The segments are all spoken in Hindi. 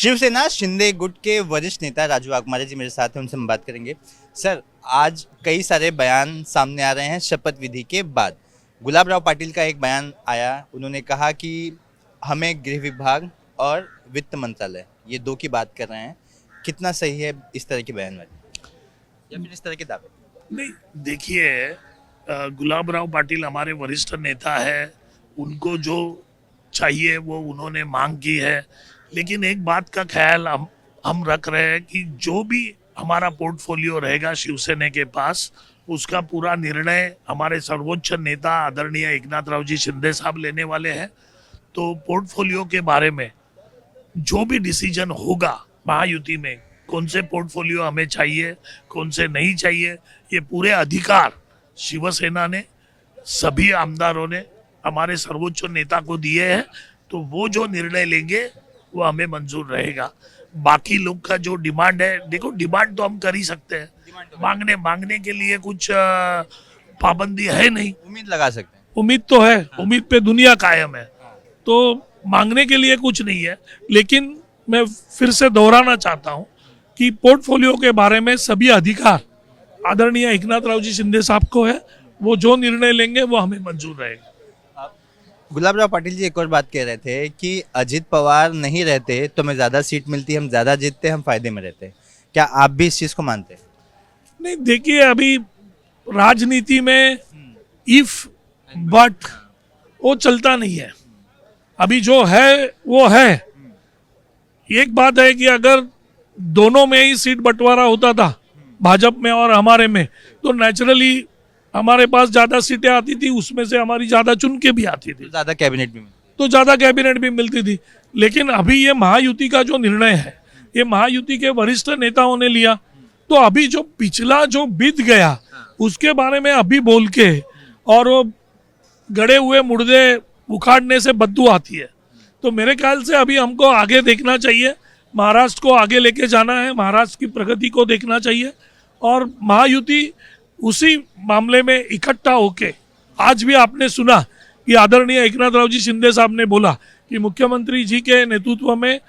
शिवसेना शिंदे गुट के वरिष्ठ नेता राजू वाघमारे जी मेरे साथ हैं, उनसे हम बात करेंगे। सर, आज कई सारे बयान सामने आ रहे हैं शपथ विधि के बाद। गुलाब राव पाटिल का एक बयान आया, उन्होंने कहा कि हमें गृह विभाग और वित्त मंत्रालय, ये दो की बात कर रहे हैं। कितना सही है इस तरह की बयानबाजी या फिर इस तरह के दावे? नहीं, देखिए, गुलाब राव पाटिल हमारे वरिष्ठ नेता है, उनको जो चाहिए वो उन्होंने मांग की है। लेकिन एक बात का ख्याल हम रख रहे हैं कि जो भी हमारा पोर्टफोलियो रहेगा शिवसेना के पास, उसका पूरा निर्णय हमारे सर्वोच्च नेता आदरणीय एकनाथराव जी शिंदे साहब लेने वाले हैं। तो पोर्टफोलियो के बारे में जो भी डिसीजन होगा महायुति में, कौन से पोर्टफोलियो हमें चाहिए, कौन से नहीं चाहिए, ये पूरे अधिकार शिवसेना ने, सभी आमदारों ने हमारे सर्वोच्च नेता को दिए हैं। तो वो जो निर्णय लेंगे वो हमें मंजूर रहेगा। बाकी लोग का जो डिमांड है, देखो, डिमांड तो हम कर ही सकते हैं, मांगने के लिए कुछ पाबंदी है नहीं। उम्मीद लगा सकते हैं। उम्मीद तो है, उम्मीद पे दुनिया कायम है, तो मांगने के लिए कुछ नहीं है। लेकिन मैं फिर से दोहराना चाहता हूँ कि पोर्टफोलियो के बारे में सभी अधिकार आदरणीय एकनाथराव जी शिंदे साहब को है। वो जो निर्णय लेंगे वो हमें मंजूर रहेगा। गुलाब राव पाटिल जी एक और बात कह रहे थे कि अजित पवार नहीं रहते तो हमें ज़्यादा सीट मिलती, हम ज़्यादा जीतते, हम फायदे में रहते। क्या आप भी इस चीज़ को मानते हैं? नहीं, देखिए, अभी राजनीति में इफ बट वो चलता नहीं है। अभी जो है वो है। एक बात है कि अगर दोनों में ही सीट बंटवारा होता था, भाजपा में और हमारे में, तो नेचुरली हमारे पास ज्यादा सीटें आती थी, उसमें से हमारी ज्यादा चुन के भी आती थी, ज़्यादा कैबिनेट भी मिलती, तो ज्यादा कैबिनेट भी मिलती थी। लेकिन अभी ये महायुति का जो निर्णय है, ये महायुति के वरिष्ठ नेताओं ने लिया। तो अभी जो पिछला जो बीत गया उसके बारे में अभी बोल के और वो गड़े हुए मुर्दे उखाड़ने से बदबू आती है। तो मेरे ख्याल से अभी हमको आगे देखना चाहिए, महाराष्ट्र को आगे लेके जाना है, महाराष्ट्र की प्रगति को देखना चाहिए। और महायुति उसी मामले में इकट्ठा होके, आज भी आपने सुना कि आदरणीय एकनाथराव जी शिंदे साहब ने बोला कि मुख्यमंत्री जी के नेतृत्व में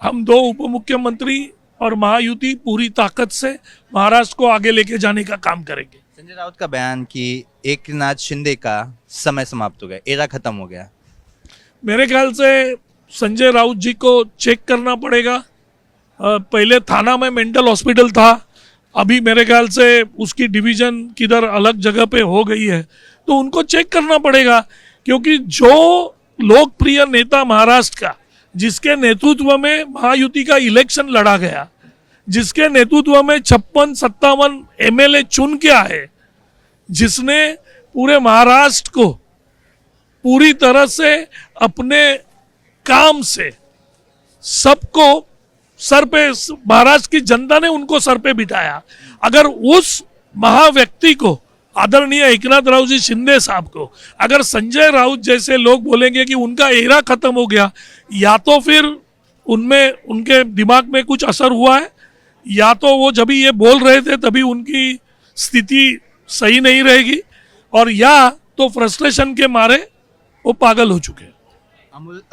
हम दो उप मुख्यमंत्री और महायुति पूरी ताकत से महाराष्ट्र को आगे लेके जाने का काम करेंगे। संजय राउत का बयान कि एकनाथ शिंदे का समय समाप्त हो गया, एरा खत्म हो गया। मेरे ख्याल से संजय राउत जी को चेक करना पड़ेगा। पहले थाना में मेंटल हॉस्पिटल था, अभी मेरे ख्याल से उसकी डिवीजन किधर अलग जगह पे हो गई है, तो उनको चेक करना पड़ेगा। क्योंकि जो लोकप्रिय नेता महाराष्ट्र का, जिसके नेतृत्व में महायुति का इलेक्शन लड़ा गया, जिसके नेतृत्व में 56-57 एमएलए चुन के आए, जिसने पूरे महाराष्ट्र को पूरी तरह से अपने काम से सबको सर पे, महाराष्ट्र की जनता ने उनको सर पे बिठाया। अगर उस महाव्यक्ति को, आदरणीय एकनाथराव जी शिंदे साहब को, अगर संजय राउत जैसे लोग बोलेंगे कि उनका एरा खत्म हो गया, या तो फिर उनमें, उनके दिमाग में कुछ असर हुआ है, या तो वो जब ये बोल रहे थे तभी उनकी स्थिति सही नहीं रहेगी, और या तो फ्रस्ट्रेशन के मारे वो पागल हो चुके हैं।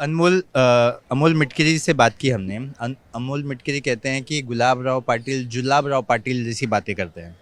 अमोल मिटकरी से बात की हमने। अमोल मिटकरी कहते हैं कि गुलाब राव पाटिल जुलाब राव पाटिल जैसी बातें करते हैं।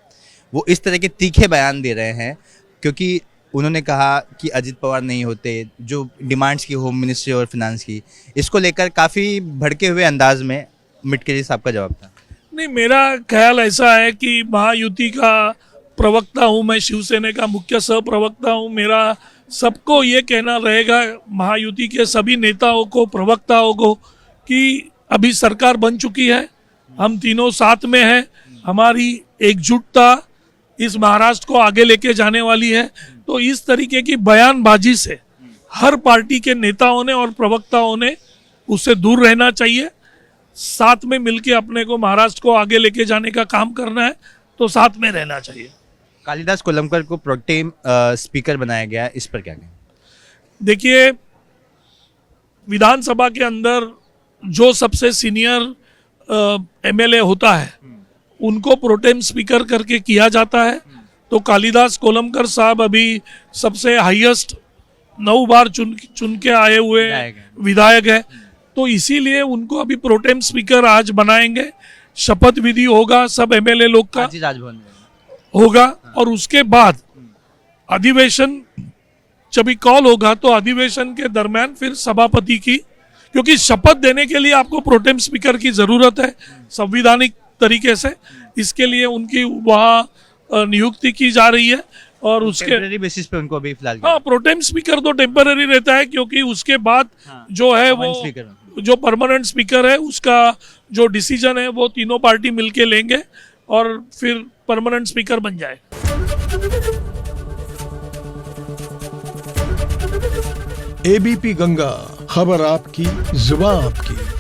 वो इस तरह के तीखे बयान दे रहे हैं क्योंकि उन्होंने कहा कि अजित पवार नहीं होते, जो डिमांड्स की होम मिनिस्ट्री और फिनांस की, इसको लेकर काफ़ी भड़के हुए अंदाज में मिटकरी साहब का जवाब था। नहीं, मेरा ख्याल ऐसा है कि महायुति का प्रवक्ता हूँ मैं, शिवसेना का मुख्य सह प्रवक्ता हूँ। मेरा सबको ये कहना रहेगा, महायुति के सभी नेताओं को, प्रवक्ताओं को, कि अभी सरकार बन चुकी है, हम तीनों साथ में हैं, हमारी एकजुटता इस महाराष्ट्र को आगे लेके जाने वाली है। तो इस तरीके की बयानबाजी से हर पार्टी के नेताओं ने और प्रवक्ताओं ने उससे दूर रहना चाहिए। साथ में मिलके अपने को महाराष्ट्र को आगे लेके जाने का काम करना है, तो साथ में रहना चाहिए। कालिदास कोलंबकर को प्रोटेम स्पीकर बनाया गया, इस पर क्या कहें? देखिए, विधानसभा के अंदर जो सबसे सीनियर एमएलए होता है उनको प्रोटेम स्पीकर करके किया जाता है। तो कालिदास कोलंबकर साहब अभी सबसे हाईएस्ट 9 बार चुन के आए हुए विधायक है। तो इसीलिए उनको अभी प्रोटेम स्पीकर आज बनाएंगे, शपथ विधि होगा सब एमएलए लोग का आज ही राजभवन में होगा, और उसके बाद अधिवेशन जब भी कॉल होगा तो अधिवेशन के दरमियान फिर सभापति की, क्योंकि शपथ देने के लिए आपको प्रोटेम स्पीकर की जरूरत है संविधानिक तरीके से, इसके लिए उनकी वहाँ नियुक्ति की जा रही है। और उसके टेम्परेरी बेसिस पे उनको अभी फिलहाल हाँ, प्रोटेम स्पीकर तो टेम्पररी रहता है, क्योंकि उसके बाद जो है Permanent वो speaker। जो परमानेंट स्पीकर है उसका जो डिसीजन है वो तीनों पार्टी मिलके लेंगे और फिर परमानेंट स्पीकर बन जाए। एबीपी गंगा, खबर आपकी, जुबान आपकी।